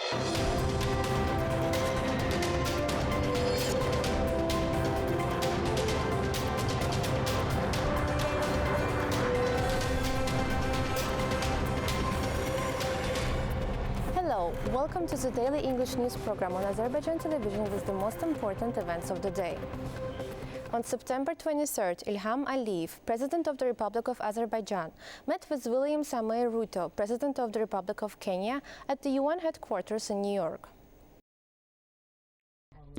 Hello, welcome to the daily English news program on Azərbaycan Televiziya with the most important events of the day. On September 23rd, İlham Aliyev, President of the Republic of Azerbaijan, met with William Samoei Ruto, President of the Republic of Kenya, at the UN headquarters in New York.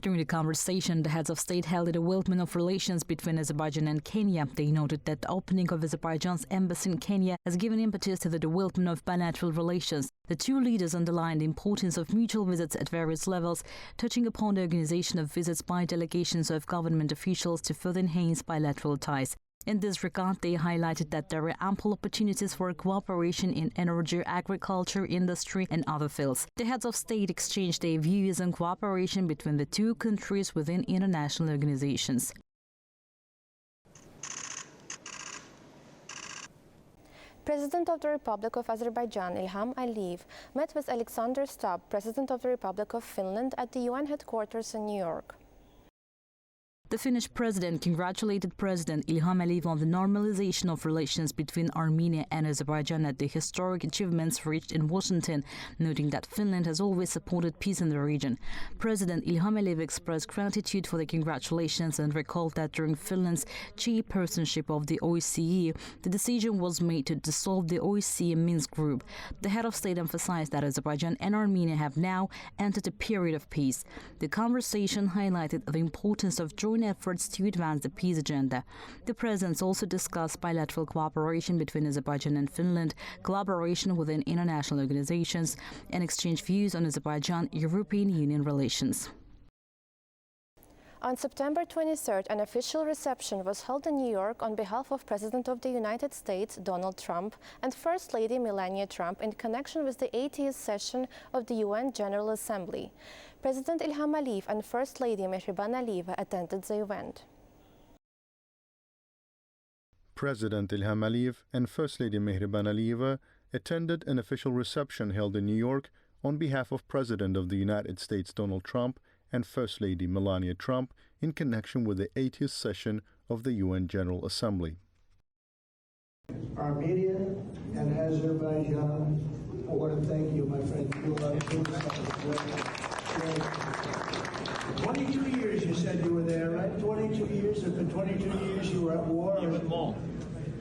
During the conversation, the heads of state held a development of relations between Azerbaijan and Kenya. They noted that the opening of Azerbaijan's embassy in Kenya has given impetus to the development of bilateral relations. The two leaders underlined the importance of mutual visits at various levels, touching upon the organization of visits by delegations of government officials to further enhance bilateral ties. In this regard, they highlighted that there are ample opportunities for cooperation in energy, agriculture, industry and other fields. The heads of state exchanged their views on cooperation between the two countries within international organizations. President of the Republic of Azerbaijan, İlham Aliyev, met with Alexander Stubb, President of the Republic of Finland, at the UN headquarters in New York. The Finnish president congratulated President İlham Aliyev on the normalization of relations between Armenia and Azerbaijan at the historic achievements reached in Washington, noting that Finland has always supported peace in the region. President İlham Aliyev expressed gratitude for the congratulations and recalled that during Finland's chairpersonship of the OSCE, the decision was made to dissolve the OSCE Minsk group. The head of state emphasized that Azerbaijan and Armenia have now entered a period of peace. The conversation highlighted the importance of joint efforts to advance the peace agenda. The presidents also discussed bilateral cooperation between Azerbaijan and Finland, collaboration within international organizations, and exchanged views on Azerbaijan-European Union relations. On September 23rd, an official reception was held in New York on behalf of President of the United States, Donald Trump, and First Lady Melania Trump in connection with the 80th session of the UN General Assembly. President İlham Aliyev and First Lady Mehriban Aliyeva attended the event. President İlham Aliyev and First Lady Mehriban Aliyeva attended an official reception held in New York on behalf of President of the United States Donald Trump and First Lady Melania Trump in connection with the 80th session of the UN General Assembly. Armenia and Azerbaijan, I want to thank you, my friend. 22 years you said you were there, right? 22 years, and for 22 years you were at war? Even more.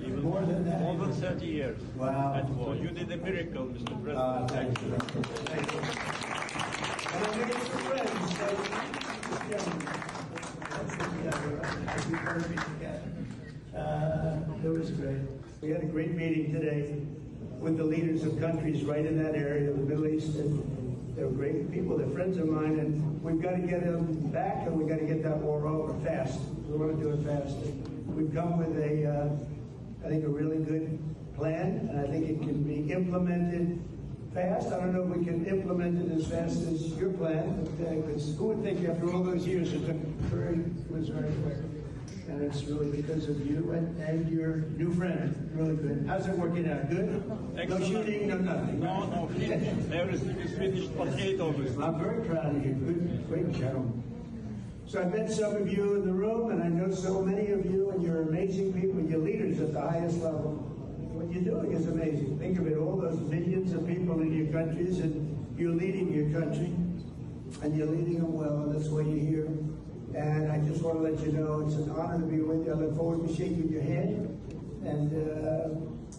Even more than that? More than 30 years. Wow. At war. You did a miracle, Mr. President. Thank you. Thank you. And I made some friends. It was great. We had a great meeting today with the leaders of countries right in that area of the Middle East. And they're great people, they're friends of mine, and we've got to get them back, and we've got to get that war over fast. We want to do it fast. We've come with I think, a really good plan, and I think it can be implemented fast. I don't know if we can implement it as fast as your plan, because who would think after all those years it was very quick. And it's really because of you and your new friend. Really good. How's it working out? Good? Excellent. No shooting, no nothing. No, finished. Everything is finished on 8 August. I'm very proud of you. Good, great gentleman. So I've met some of you in the room, and I know so many of you, and you're amazing people. You're leaders at the highest level. What you're doing is amazing. Think of it, all those millions of people in your countries, and you're leading your country, and you're leading them well, and that's why you're here. And I just want to let you know it's an honor to be with you. I look forward to shaking your hand, and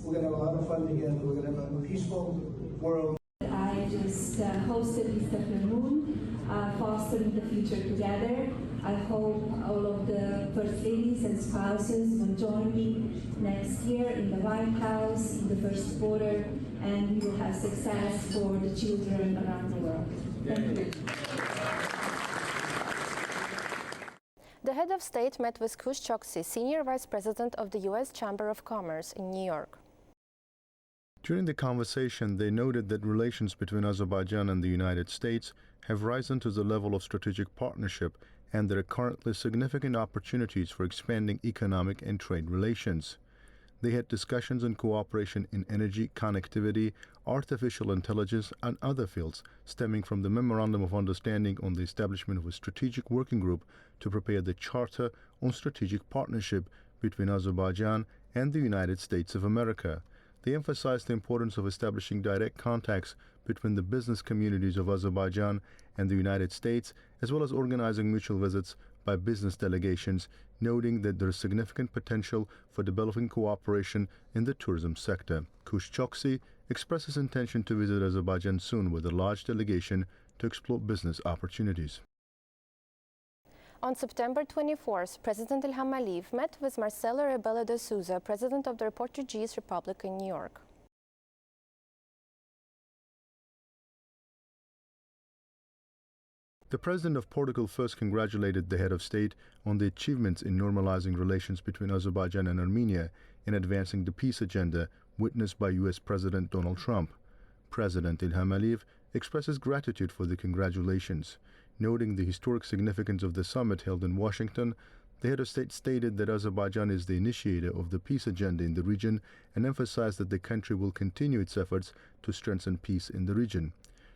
we're going to have a lot of fun together. We're going to have a peaceful world. I just hosted this afternoon, fostering the future together. I hope all of the First Ladies and spouses will join me next year in the White House, in the first quarter, and we will have success for the children around the world. Thank you. The head of state met with Kush Chokshi, Senior Vice President of the U.S. Chamber of Commerce in New York. During the conversation, they noted that relations between Azerbaijan and the United States have risen to the level of strategic partnership, and there are currently significant opportunities for expanding economic and trade relations. They had discussions on cooperation in energy, connectivity, artificial intelligence, and other fields, stemming from the Memorandum of Understanding on the establishment of a strategic working group to prepare the Charter on Strategic Partnership between Azerbaijan and the United States of America. They emphasized the importance of establishing direct contacts between the business communities of Azerbaijan and the United States, as well as organizing mutual visits by business delegations, noting that there is significant potential for developing cooperation in the tourism sector. Kush Choksi expresses intention to visit Azerbaijan soon with a large delegation to explore business opportunities. On September 24th, President Ilham Aliyev met with Marcelo Rebelo de Sousa, President of the Portuguese Republic in New York. The President of Portugal first congratulated the head of state on the achievements in normalizing relations between Azerbaijan and Armenia in advancing the peace agenda witnessed by U.S. President Donald Trump. President Ilham Aliyev expresses gratitude for the congratulations. Noting the historic significance of the summit held in Washington, the head of state stated that Azerbaijan is the initiator of the peace agenda in the region and emphasized that the country will continue its efforts to strengthen peace in the region.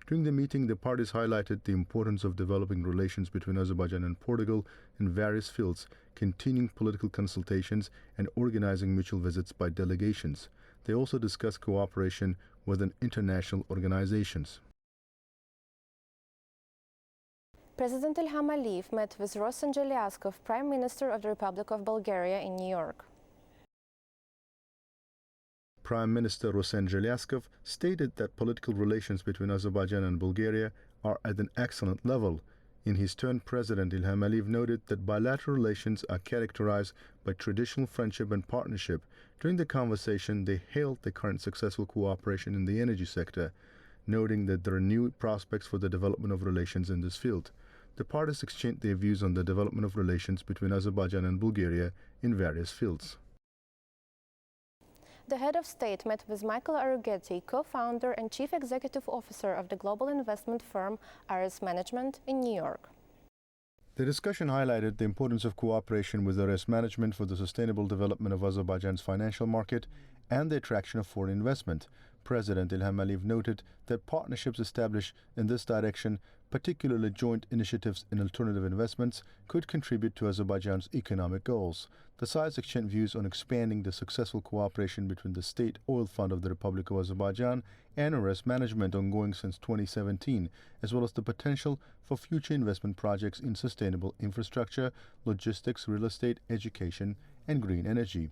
During the meeting, the parties highlighted the importance of developing relations between Azerbaijan and Portugal in various fields, continuing political consultations and organizing mutual visits by delegations. They also discussed cooperation within international organizations. President Ilham Aliyev met with Rövşən Məmmədov, Prime Minister of the Republic of Bulgaria, in New York. Prime Minister Rövşən Məmmədov stated that political relations between Azerbaijan and Bulgaria are at an excellent level. In his turn, President Ilham Aliyev noted that bilateral relations are characterized by traditional friendship and partnership. During the conversation, they hailed the current successful cooperation in the energy sector, noting that there are new prospects for the development of relations in this field. The parties exchanged their views on the development of relations between Azerbaijan and Bulgaria in various fields. The head of state met with Michael Arugeti, co-founder and chief executive officer of the global investment firm Ares Management in New York. The discussion highlighted the importance of cooperation with Ares Management for the sustainable development of Azerbaijan's financial market and the attraction of foreign investment. President Ilham Aliyev noted that partnerships established in this direction, particularly joint initiatives in alternative investments, could contribute to Azerbaijan's economic goals. The sides exchanged views on expanding the successful cooperation between the State Oil Fund of the Republic of Azerbaijan and Ares Management ongoing since 2017, as well as the potential for future investment projects in sustainable infrastructure, logistics, real estate, education, and green energy.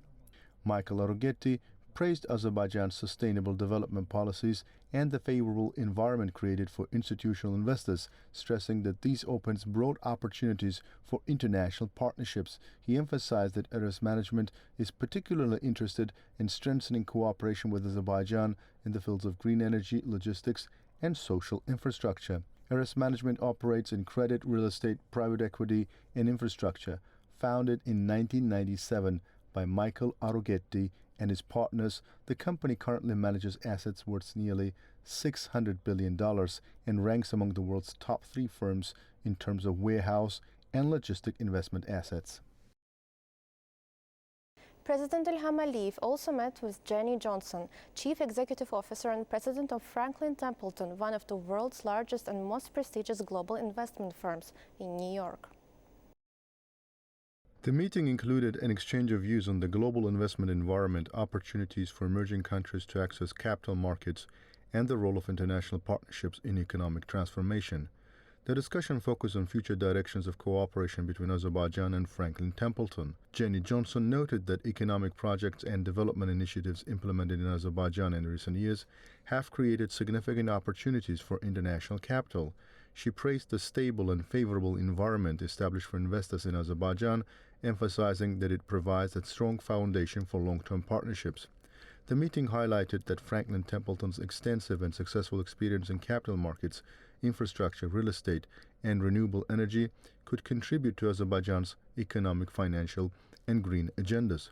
Michael Arugeti praised Azerbaijan's sustainable development policies and the favorable environment created for institutional investors, stressing that these opens broad opportunities for international partnerships. He emphasized that Ares Management is particularly interested in strengthening cooperation with Azerbaijan in the fields of green energy, logistics, and social infrastructure. Ares Management operates in credit, real estate, private equity, and infrastructure. Founded in 1997 by Michael Arugeti and his partners, the company currently manages assets worth nearly $600 billion and ranks among the world's top 3 firms in terms of warehouse and logistic investment assets. President Ilham Aliyev also met with Jenny Johnson, Chief Executive Officer and President of Franklin Templeton, one of the world's largest and most prestigious global investment firms, in New York. The meeting included an exchange of views on the global investment environment, opportunities for emerging countries to access capital markets, and the role of international partnerships in economic transformation. The discussion focused on future directions of cooperation between Azerbaijan and Franklin Templeton. Jenny Johnson noted that economic projects and development initiatives implemented in Azerbaijan in recent years have created significant opportunities for international capital. She praised the stable and favorable environment established for investors in Azerbaijan, emphasizing that it provides a strong foundation for long-term partnerships. The meeting highlighted that Franklin Templeton's extensive and successful experience in capital markets, infrastructure, real estate, and renewable energy could contribute to Azerbaijan's economic, financial, and green agendas.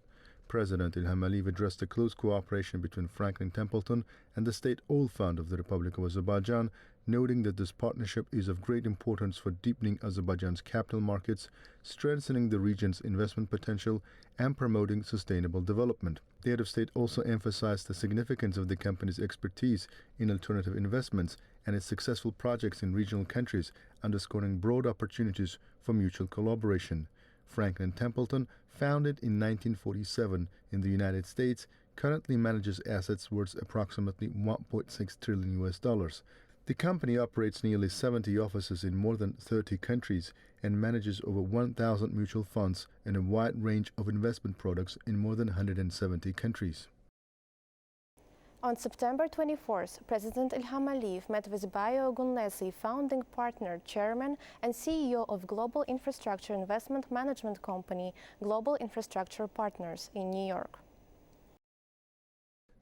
President İlham Əliyev addressed the close cooperation between Franklin Templeton and the State Oil Fund of the Republic of Azerbaijan, noting that this partnership is of great importance for deepening Azerbaijan's capital markets, strengthening the region's investment potential, and promoting sustainable development. The head of state also emphasized the significance of the company's expertise in alternative investments and its successful projects in regional countries, underscoring broad opportunities for mutual collaboration. Franklin Templeton, founded in 1947 in the United States, currently manages assets worth approximately $1.6 trillion. The company operates nearly 70 offices in more than 30 countries and manages over 1,000 mutual funds and a wide range of investment products in more than 170 countries. On September 24th, President Ilham Aliyev met with Bayo Ogunlesi, founding partner, chairman, and CEO of global infrastructure investment management company, Global Infrastructure Partners, in New York.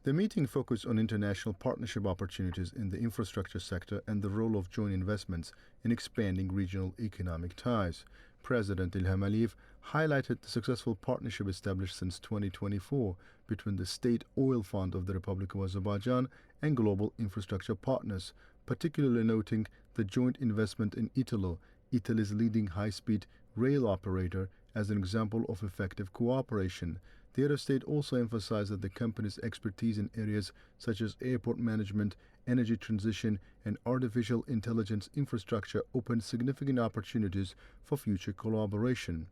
The meeting focused on international partnership opportunities in the infrastructure sector and the role of joint investments in expanding regional economic ties. President Ilham Aliyev highlighted the successful partnership established since 2024 between the State Oil Fund of the Republic of Azerbaijan and Global Infrastructure Partners, particularly noting the joint investment in Italo, Italy's leading high-speed rail operator, as an example of effective cooperation. The head of state also emphasized that the company's expertise in areas such as airport management, energy transition, and artificial intelligence infrastructure opened significant opportunities for future collaboration.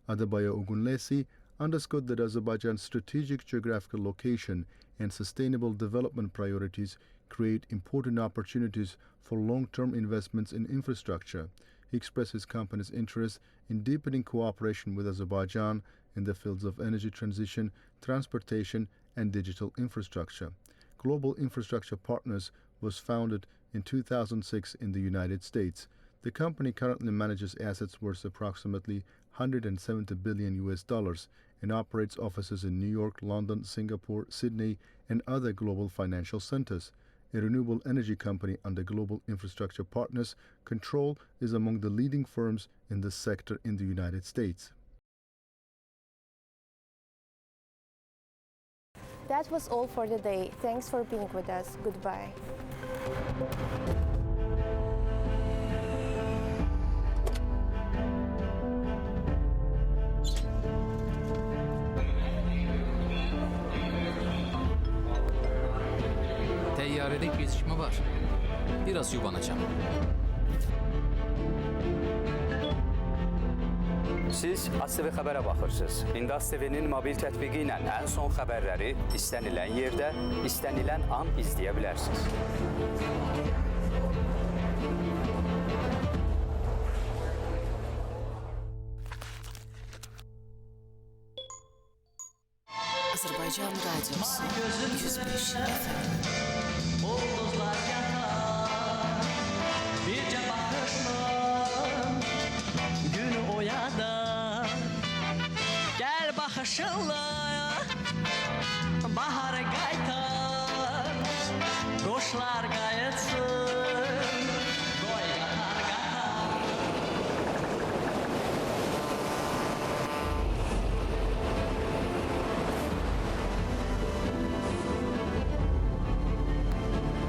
Bayo Ogunlesi underscored that Azerbaijan's strategic geographical location and sustainable development priorities create important opportunities for long-term investments in infrastructure. He expressed his company's interest in deepening cooperation with Azerbaijan in the fields of energy transition, transportation, and digital infrastructure. Global Infrastructure Partners was founded in 2006 in the United States. The company currently manages assets worth approximately $170 billion and operates offices in New York, London, Singapore, Sydney, and other global financial centers. A renewable energy company under Global Infrastructure Partners control is among the leading firms in this sector in the United States. That was all for the day. Thanks for being with us. Goodbye. Təyyarədə gecikmə var. Biraz yubanacağım. Siz AzTV xəbərə baxırsınız. İndi AzTV-nin mobil tətbiqi ilə ən son xəbərləri istənilən yerdə, istənilən an izləyə bilərsiniz. Azərbaycan Radiosu 105 FM. Ulduzlar yatar, bircə baxışla günü oyadar. Gəl baxışınla baharı qaytar, quşlar qayıtsın, qoy qatar qatar.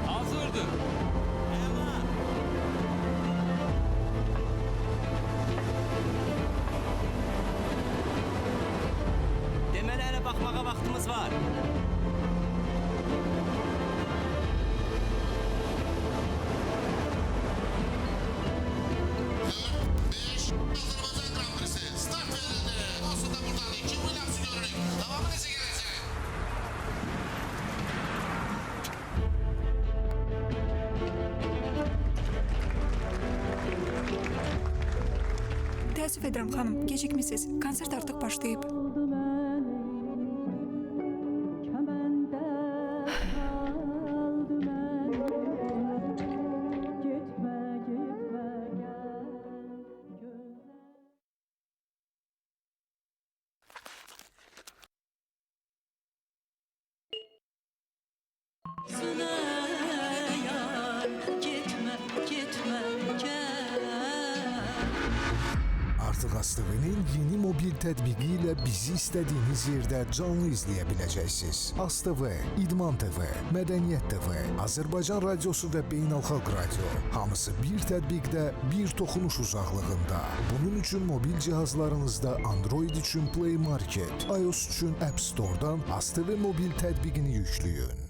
Hazırdır. Deməli hələ baxmağa vaxtımız var. Azərbaycan Qranprisi start verildi. Olsun da buradan 2 Williams'ı görürük. Davamı necə gələcək? Təəssüf edirəm xanım, gecikmisiniz. Konsert artıq başlayıb. Artıq AzTV-nin yeni mobil tətbiqi ilə bizi istədiyiniz yerdə canlı izləyə biləcəksiniz. AzTV, İdman TV, Mədəniyyət TV, Azərbaycan Radiosu və Beynəlxalq Radio. Hamısı bir tətbiqdə, bir toxunuş uzaqlığında. Bunun üçün mobil cihazlarınızda Android üçün Play Market, iOS üçün App Store-dan AzTV mobil tətbiqini yükləyin.